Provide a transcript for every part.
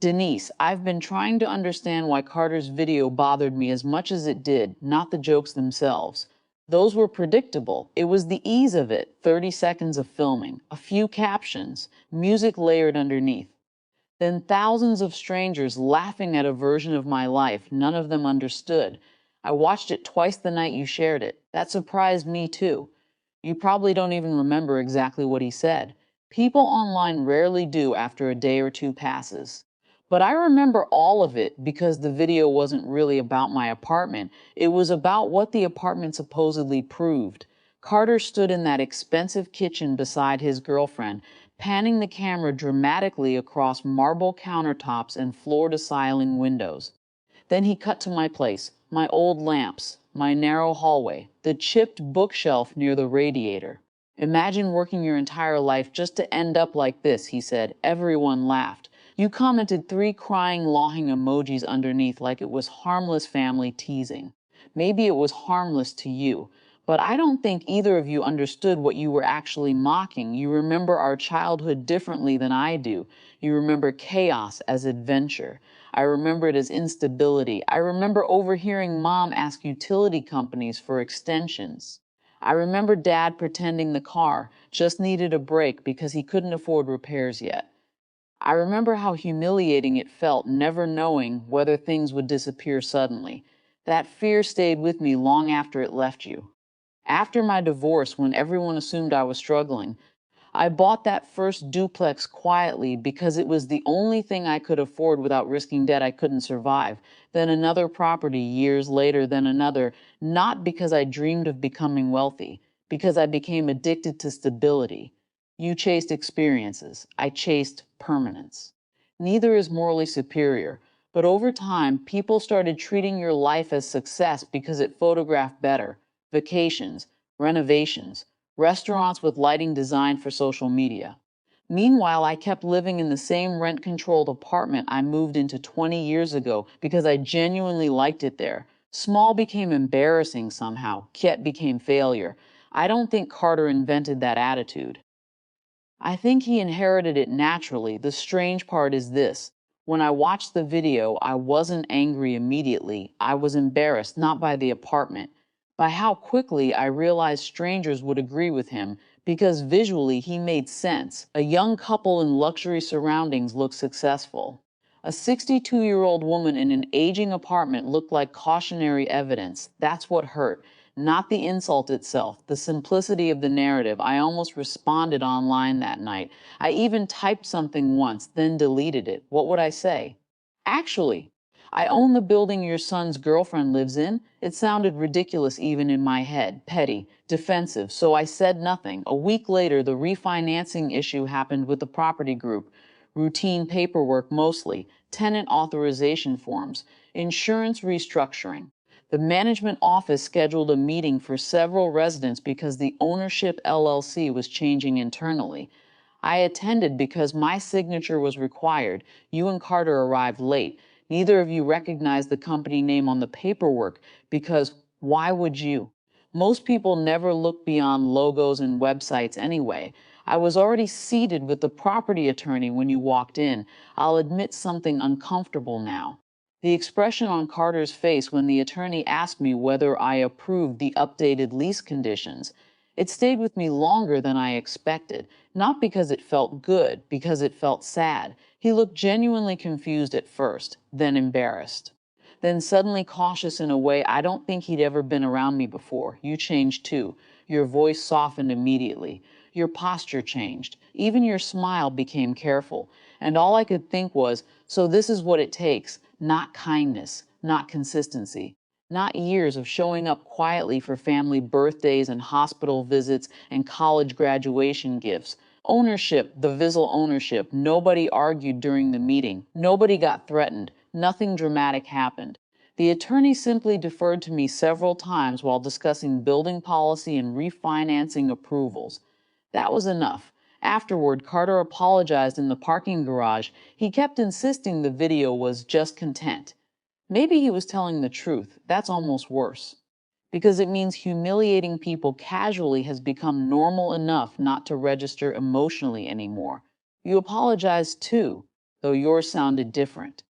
Denise, I've been trying to understand why Carter's video bothered me as much as it did, not the jokes themselves. Those were predictable. It was the ease of it, 30 seconds of filming, a few captions, music layered underneath. Then thousands of strangers laughing at a version of my life none of them understood. I watched it twice the night you shared it. That surprised me too. You probably don't even remember exactly what he said. People online rarely do after a day or two passes. But I remember all of it because the video wasn't really about my apartment. It was about what the apartment supposedly proved. Carter stood in that expensive kitchen beside his girlfriend, panning the camera dramatically across marble countertops and floor-to-ceiling windows. Then he cut to my place, my old lamps, my narrow hallway, the chipped bookshelf near the radiator. Imagine working your entire life just to end up like this, he said. Everyone laughed. You commented 3 crying, longing emojis underneath like it was harmless family teasing. Maybe it was harmless to you, but I don't think either of you understood what you were actually mocking. You remember our childhood differently than I do. You remember chaos as adventure. I remember it as instability. I remember overhearing Mom ask utility companies for extensions. I remember Dad pretending the car just needed a break because he couldn't afford repairs yet. I remember how humiliating it felt never knowing whether things would disappear suddenly. That fear stayed with me long after it left you. After my divorce, when everyone assumed I was struggling, I bought that first duplex quietly because it was the only thing I could afford without risking debt I couldn't survive. Then another property years later, then another, not because I dreamed of becoming wealthy, because I became addicted to stability. You chased experiences. I chased permanence. Neither is morally superior, but over time, people started treating your life as success because it photographed better. Vacations, renovations, restaurants with lighting designed for social media. Meanwhile, I kept living in the same rent-controlled apartment I moved into 20 years ago because I genuinely liked it there. Small became embarrassing somehow, yet became failure. I don't think Carter invented that attitude. I think he inherited it naturally. The strange part is this. When I watched the video, I wasn't angry immediately. I was embarrassed, not by the apartment, by how quickly I realized strangers would agree with him, because visually he made sense. A young couple in luxury surroundings looked successful. A 62-year-old woman in an aging apartment looked like cautionary evidence. That's what hurt. Not the insult itself, the simplicity of the narrative. I almost responded online that night. I even typed something once, then deleted it. What would I say? Actually, I own the building your son's girlfriend lives in. It sounded ridiculous even in my head, petty, defensive, so I said nothing. A week later, the refinancing issue happened with the property group. Routine paperwork mostly, tenant authorization forms, insurance restructuring. The management office scheduled a meeting for several residents because the ownership LLC was changing internally. I attended because my signature was required. You and Carter arrived late. Neither of you recognized the company name on the paperwork because why would you? Most people never look beyond logos and websites anyway. I was already seated with the property attorney when you walked in. I'll admit something uncomfortable now. The expression on Carter's face when the attorney asked me whether I approved the updated lease conditions. It stayed with me longer than I expected, not because it felt good, because it felt sad. He looked genuinely confused at first, then embarrassed, then suddenly cautious in a way I don't think he'd ever been around me before. You changed too. Your voice softened immediately. Your posture changed. Even your smile became careful. And all I could think was, so this is what it takes. Not kindness, not consistency, not years of showing up quietly for family birthdays and hospital visits and college graduation gifts. Ownership, the Vizzle ownership. Nobody argued during the meeting. Nobody got threatened. Nothing dramatic happened. The attorney simply deferred to me several times while discussing building policy and refinancing approvals. That was enough. Afterward, Carter apologized in the parking garage. He kept insisting the video was just content. Maybe he was telling the truth. That's almost worse. Because it means humiliating people casually has become normal enough not to register emotionally anymore. You apologized too. though yours sounded different.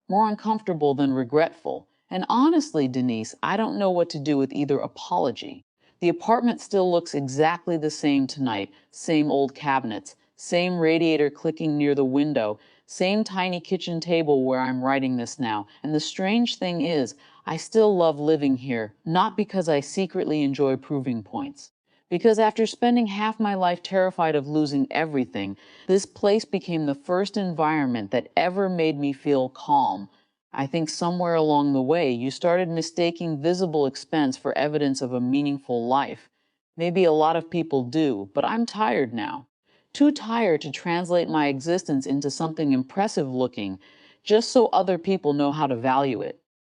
More uncomfortable than regretful. And honestly, Denise, I don't know what to do with either apology. The apartment still looks exactly the same tonight. Same old cabinets, same radiator clicking near the window, same tiny kitchen table where I'm writing this now. And the strange thing is, I still love living here, not because I secretly enjoy proving points. Because after spending half my life terrified of losing everything, this place became the first environment that ever made me feel calm. I think somewhere along the way, you started mistaking visible expense for evidence of a meaningful life. Maybe a lot of people do, but I'm tired now. Too tired to translate my existence into something impressive looking, just so other people know how to value it.